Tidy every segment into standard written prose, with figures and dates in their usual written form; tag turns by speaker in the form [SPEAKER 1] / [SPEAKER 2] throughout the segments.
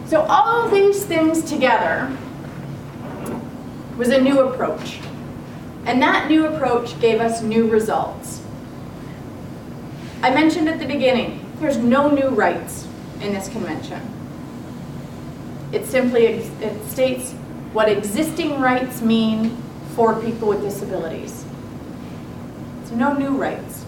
[SPEAKER 1] So all of these things together was a new approach. And that new approach gave us new results. I mentioned at the beginning, there's no new rights in this convention. It simply states what existing rights mean for people with disabilities. So no new rights.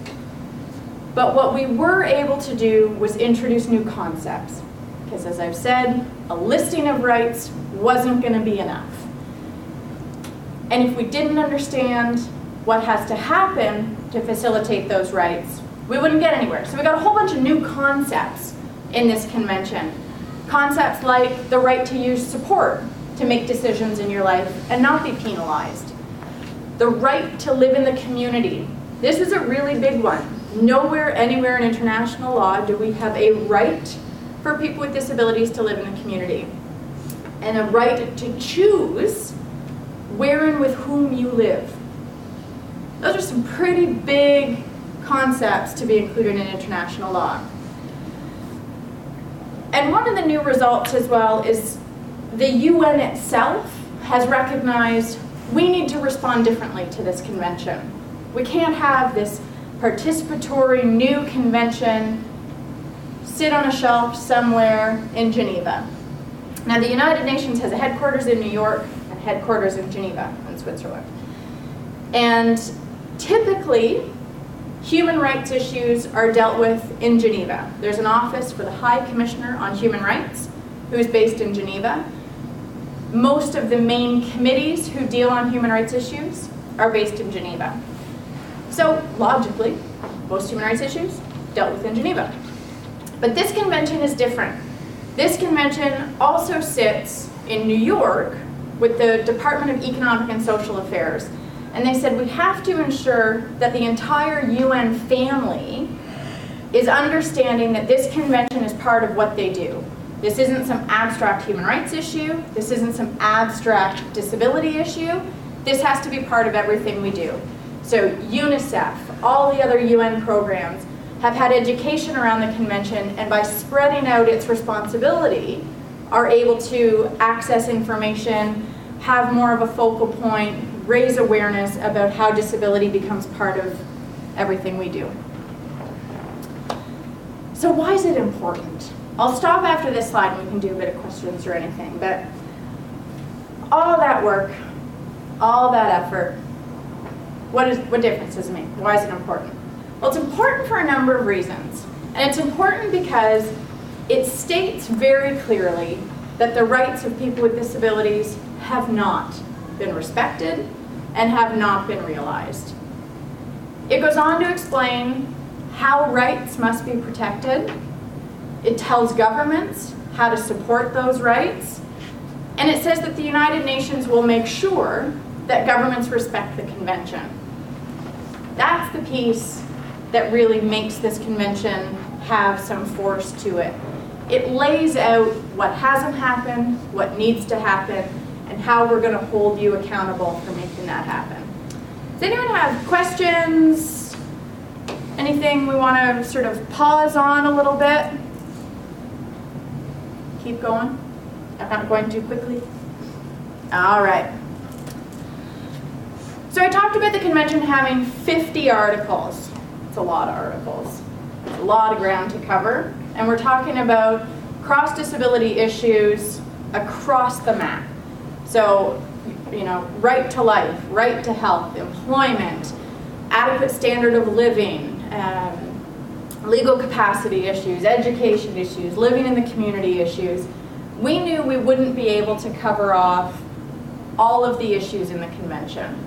[SPEAKER 1] But what we were able to do was introduce new concepts. Because as I've said, a listing of rights wasn't going to be enough. And if we didn't understand what has to happen to facilitate those rights, we wouldn't get anywhere. So we got a whole bunch of new concepts in this convention. Concepts like the right to use support to make decisions in your life and not be penalized. The right to live in the community. This is a really big one. Nowhere, anywhere in international law do we have a right for people with disabilities to live in the community. And a right to choose where and with whom you live. Those are some pretty big concepts to be included in international law. And one of the new results as well is the UN itself has recognized we need to respond differently to this convention. We can't have this participatory new convention sit on a shelf somewhere in Geneva. Now the United Nations has a headquarters in New York and headquarters in Geneva in Switzerland. And typically, human rights issues are dealt with in Geneva. There's an office for the High Commissioner on Human Rights, who is based in Geneva. Most of the main committees who deal on human rights issues are based in Geneva. So, logically, most human rights issues dealt with in Geneva. But this convention is different. This convention also sits in New York with the Department of Economic and Social Affairs. And they said we have to ensure that the entire UN family is understanding that this convention is part of what they do. This isn't some abstract human rights issue. This isn't some abstract disability issue. This has to be part of everything we do. So UNICEF, all the other UN programs have had education around the convention, and by spreading out its responsibility, are able to access information, have more of a focal point, raise awareness about how disability becomes part of everything we do. So why is it important? I'll stop after this slide and we can do a bit of questions or anything, but all that work, all that effort, what difference does it make? Why is it important? Well, it's important for a number of reasons. And it's important because it states very clearly that the rights of people with disabilities have not been respected and have not been realized. It goes on to explain how rights must be protected. It tells governments how to support those rights. And it says that the United Nations will make sure that governments respect the convention. That's the piece that really makes this convention have some force to it. It lays out what hasn't happened, what needs to happen, and how we're going to hold you accountable for making that happen. Does anyone have questions? Anything we want to sort of pause on a little bit? Keep going? I'm not going too quickly? All right. So I talked about the convention having 50 articles. It's a lot of articles. It's a lot of ground to cover. And we're talking about cross-disability issues across the map. So, you know, right to life, right to health, employment, adequate standard of living, legal capacity issues, education issues, living in the community issues. We knew we wouldn't be able to cover off all of the issues in the convention.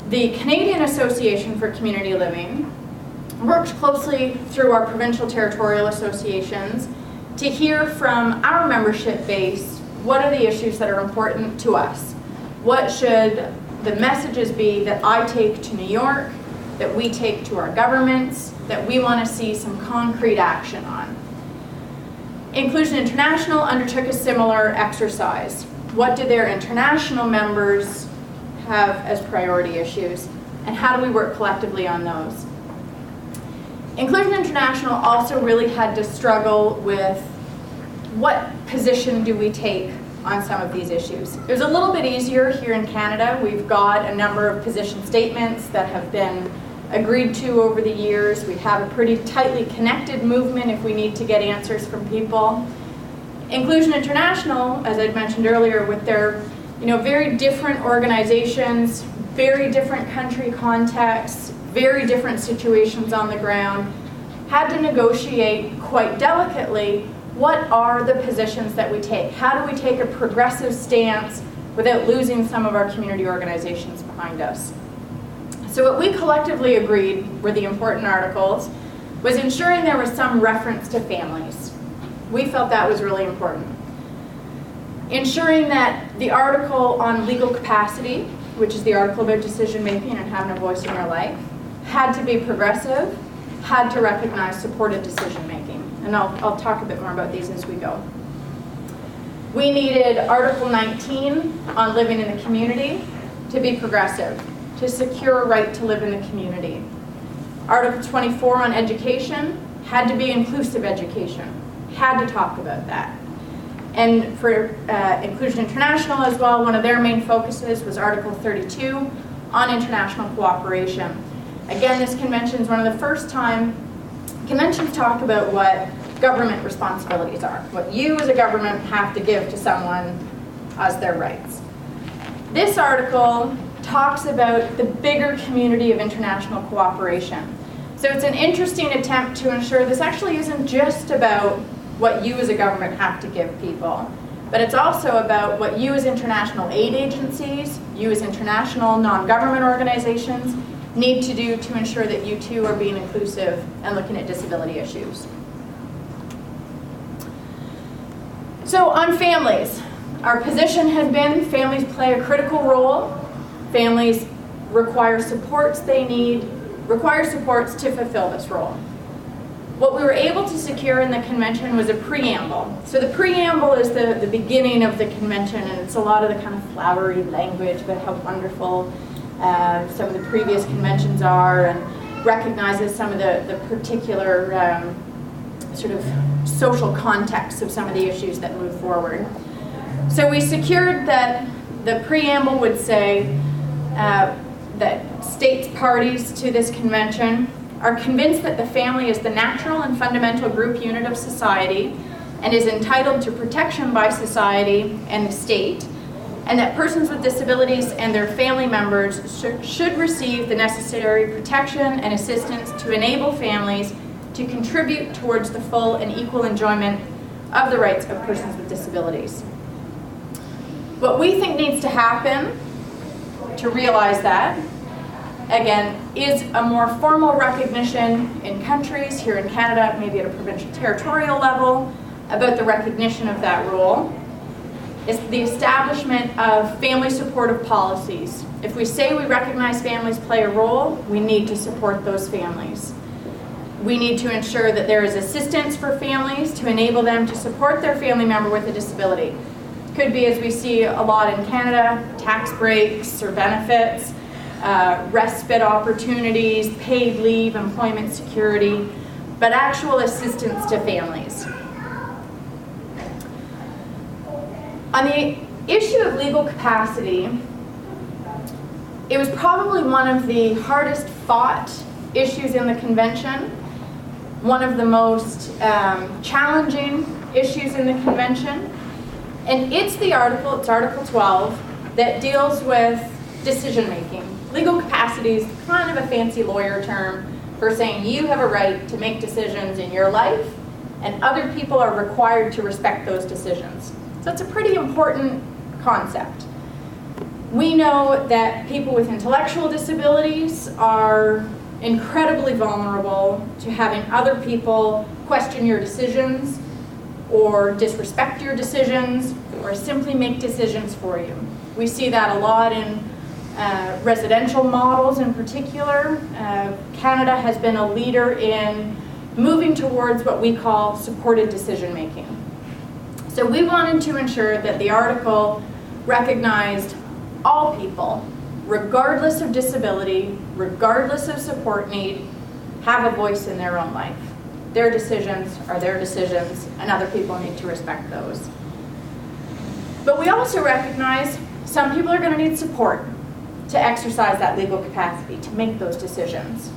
[SPEAKER 1] The Canadian Association for Community Living worked closely through our provincial territorial associations to hear from our membership base what are the issues that are important to us. What should the messages be that I take to New York, that we take to our governments, that we want to see some concrete action on. Inclusion International undertook a similar exercise. What did their international members have as priority issues, and how do we work collectively on those? Inclusion International also really had to struggle with what position do we take on some of these issues? It was a little bit easier here in Canada. We've got a number of position statements that have been agreed to over the years. We have a pretty tightly connected movement if we need to get answers from people. Inclusion International, as I'd mentioned earlier, with their very different organizations, very different country contexts, very different situations on the ground, had to negotiate quite delicately what are the positions that we take. How do we take a progressive stance without losing some of our community organizations behind us? So what we collectively agreed were the important articles was ensuring there was some reference to families. We felt that was really important. Ensuring that the article on legal capacity, which is the article about decision making and having a voice in your life, had to be progressive, had to recognize supported decision making. And I'll talk a bit more about these as we go. We needed Article 19 on living in the community to be progressive, to secure a right to live in the community. Article 24 on education had to be inclusive education, had to talk about that. And for Inclusion International as well, one of their main focuses was Article 32 on international cooperation. Again, this convention is one of the first time conventions talk about what government responsibilities are, what you as a government have to give to someone as their rights. This article talks about the bigger community of international cooperation. So it's an interesting attempt to ensure this actually isn't just about what you as a government have to give people, but it's also about what you as international aid agencies, you as international non-government organizations need to do to ensure that you too are being inclusive and looking at disability issues. So on families, our position has been families play a critical role. Families require supports they need, require supports to fulfill this role. What we were able to secure in the convention was a preamble. So the preamble is the beginning of the convention, and it's a lot of the kind of flowery language about how wonderful some of the previous conventions are, and recognizes some of the particular sort of social contexts of some of the issues that move forward. So we secured that the preamble would say that states parties to this convention are convinced that the family is the natural and fundamental group unit of society and is entitled to protection by society and the state, and that persons with disabilities and their family members should receive the necessary protection and assistance to enable families to contribute towards the full and equal enjoyment of the rights of persons with disabilities. What we think needs to happen to realize that, again, is a more formal recognition in countries, here in Canada, maybe at a provincial territorial level, about the recognition of that role. It's the establishment of family supportive policies. If we say we recognize families play a role, we need to support those families. We need to ensure that there is assistance for families to enable them to support their family member with a disability. Could be, as we see a lot in Canada, tax breaks or benefits, respite opportunities, paid leave, employment security, but actual assistance to families. On the issue of legal capacity, it was probably one of the hardest fought issues in the convention, one of the most challenging issues in the convention, and it's Article 12, that deals with decision making. Legal capacity is kind of a fancy lawyer term for saying you have a right to make decisions in your life, and other people are required to respect those decisions. So it's a pretty important concept. We know that people with intellectual disabilities are incredibly vulnerable to having other people question your decisions or disrespect your decisions or simply make decisions for you. We see that a lot in residential models in particular. Canada has been a leader in moving towards what we call supported decision making. So we wanted to ensure that the article recognized all people, regardless of disability, regardless of support need, have a voice in their own life. Their decisions are their decisions, and other people need to respect those. But we also recognize some people are going to need support to exercise that legal capacity, to make those decisions.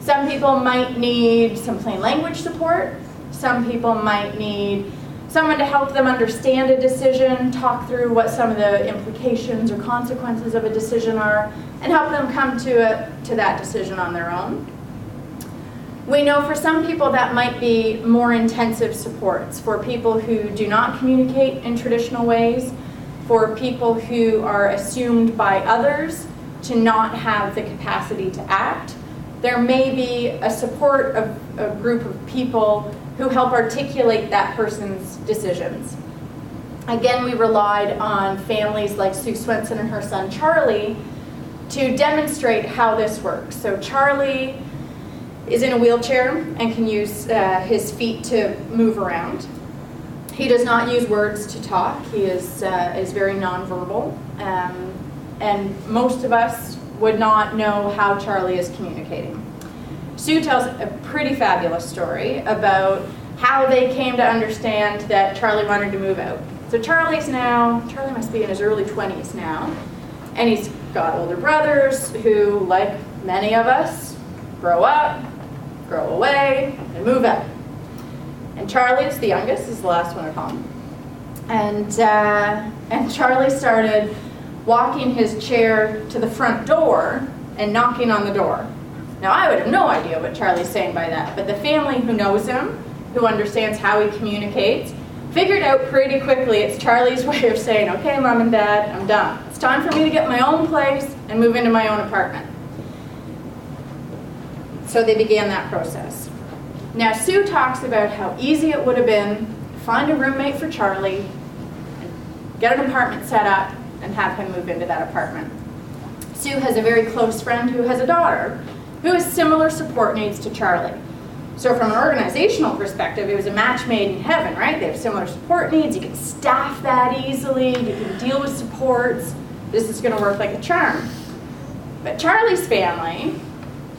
[SPEAKER 1] Some people might need some plain language support. Some people might need someone to help them understand a decision, talk through what some of the implications or consequences of a decision are, and help them come to that decision on their own. We know for some people that might be more intensive supports, for people who do not communicate in traditional ways, for people who are assumed by others to not have the capacity to act. There may be a support of a group of people who help articulate that person's decisions. Again, we relied on families like Sue Swenson and her son Charlie to demonstrate how this works. So Charlie is in a wheelchair and can use his feet to move around. He does not use words to talk. He is very nonverbal, and most of us would not know how Charlie is communicating. Sue tells a pretty fabulous story about how they came to understand that Charlie wanted to move out. So Charlie must be in his early 20s now, and he's got older brothers who, like many of us, grow up, grow away, and move out. And Charlie is the youngest, is the last one at home. And Charlie started walking his chair to the front door and knocking on the door. Now, I would have no idea what Charlie's saying by that, but the family who knows him, who understands how he communicates, figured out pretty quickly it's Charlie's way of saying, okay, Mom and Dad, I'm done. It's time for me to get my own place and move into my own apartment. So they began that process. Now, Sue talks about how easy it would have been to find a roommate for Charlie, and get an apartment set up, and have him move into that apartment. Sue has a very close friend who has a daughter who has similar support needs to Charlie. So from an organizational perspective, it was a match made in heaven, right? They have similar support needs. You can staff that easily. You can deal with supports. This is going to work like a charm. But Charlie's family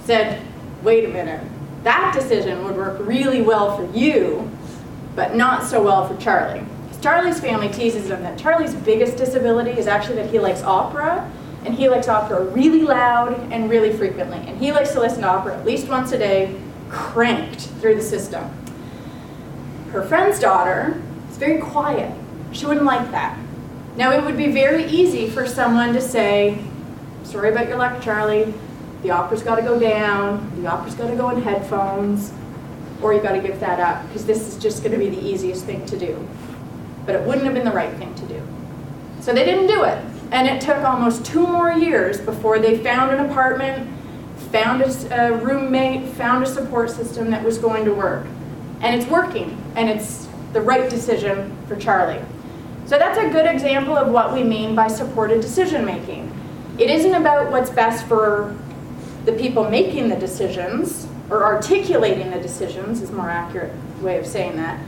[SPEAKER 1] said, wait a minute. That decision would work really well for you, but not so well for Charlie. Charlie's family teases him that Charlie's biggest disability is actually that he likes opera, and he likes opera really loud and really frequently. And he likes to listen to opera at least once a day, cranked through the system. Her friend's daughter is very quiet. She wouldn't like that. Now, it would be very easy for someone to say, sorry about your luck, Charlie. The opera's got to go down. The opera's got to go in headphones. Or you've got to give that up, because this is just going to be the easiest thing to do. But it wouldn't have been the right thing to do. So they didn't do it. And it took almost 2 more years before they found an apartment, found a roommate, found a support system that was going to work. And it's working, and it's the right decision for Charlie. So that's a good example of what we mean by supported decision making. It isn't about what's best for the people making the decisions, or articulating the decisions is a more accurate way of saying that.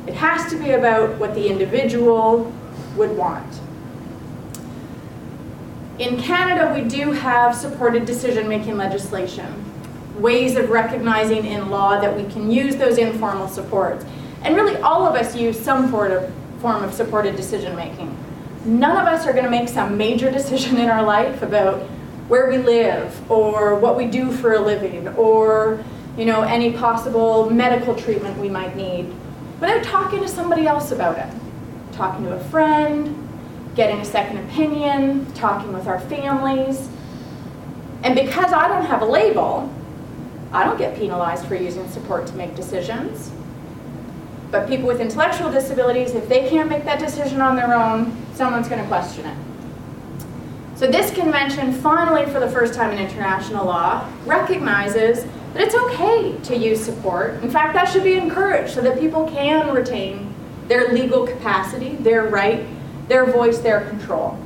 [SPEAKER 1] It has to be about what the individual would want. In Canada, we do have supported decision-making legislation, ways of recognizing in law that we can use those informal supports. And really, all of us use some form of supported decision-making. None of us are going to make some major decision in our life about where we live, or what we do for a living, or any possible medical treatment we might need, without talking to somebody else about it. Talking to a friend, getting a second opinion, talking with our families. And because I don't have a label, I don't get penalized for using support to make decisions. But people with intellectual disabilities, if they can't make that decision on their own, someone's going to question it. So this convention, finally for the first time in international law, recognizes that it's okay to use support. In fact, that should be encouraged so that people can retain their legal capacity, their right, their voice, their control.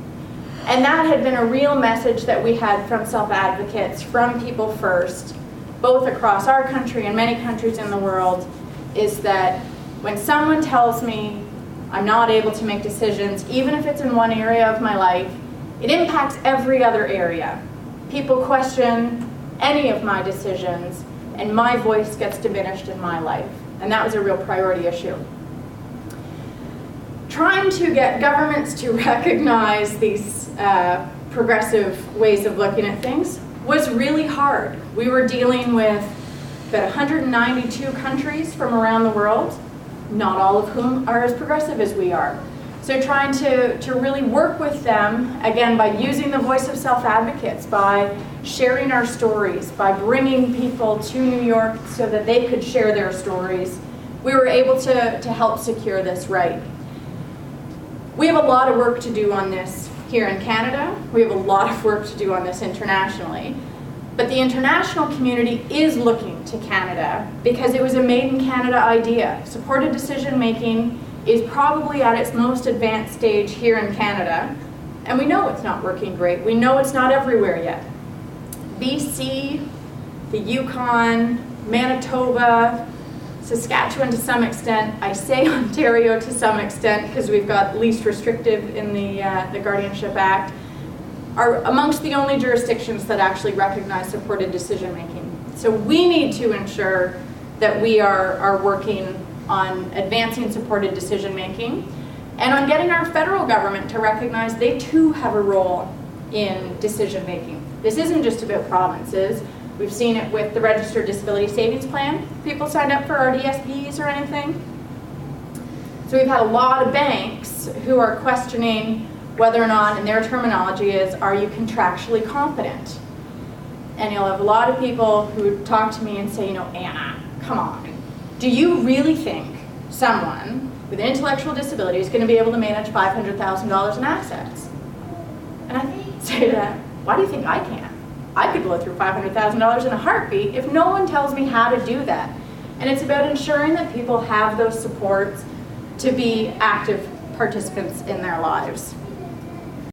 [SPEAKER 1] And that had been a real message that we had from self-advocates, from People First, both across our country and many countries in the world, is that when someone tells me I'm not able to make decisions, even if it's in one area of my life, it impacts every other area. People question any of my decisions, and my voice gets diminished in my life. And that was a real priority issue. Trying to get governments to recognize these progressive ways of looking at things was really hard. We were dealing with about 192 countries from around the world, not all of whom are as progressive as we are. So trying to really work with them, again, by using the voice of self-advocates, by sharing our stories, by bringing people to New York so that they could share their stories, we were able to help secure this right. We have a lot of work to do on this here in Canada. We have a lot of work to do on this internationally. But the international community is looking to Canada because it was a made in Canada idea. Supported decision making is probably at its most advanced stage here in Canada. And we know it's not working great. We know it's not everywhere yet. BC, the Yukon, Manitoba, Saskatchewan to some extent. I say Ontario to some extent because we've got least restrictive in the Guardianship Act, are amongst the only jurisdictions that actually recognize supported decision making. So we need to ensure that we are working on advancing supported decision making and on getting our federal government to recognize they too have a role in decision making. This isn't just about provinces. We've seen it with the Registered Disability Savings Plan. People signed up for RDSPs or anything. So we've had a lot of banks who are questioning whether or not, and their terminology is, are you contractually competent? And you'll have a lot of people who talk to me and say, you know, Anna, come on. Do you really think someone with an intellectual disability is going to be able to manage $500,000 in assets? And I say to that, why do you think I can? I could blow through $500,000 in a heartbeat if no one tells me how to do that. And it's about ensuring that people have those supports to be active participants in their lives.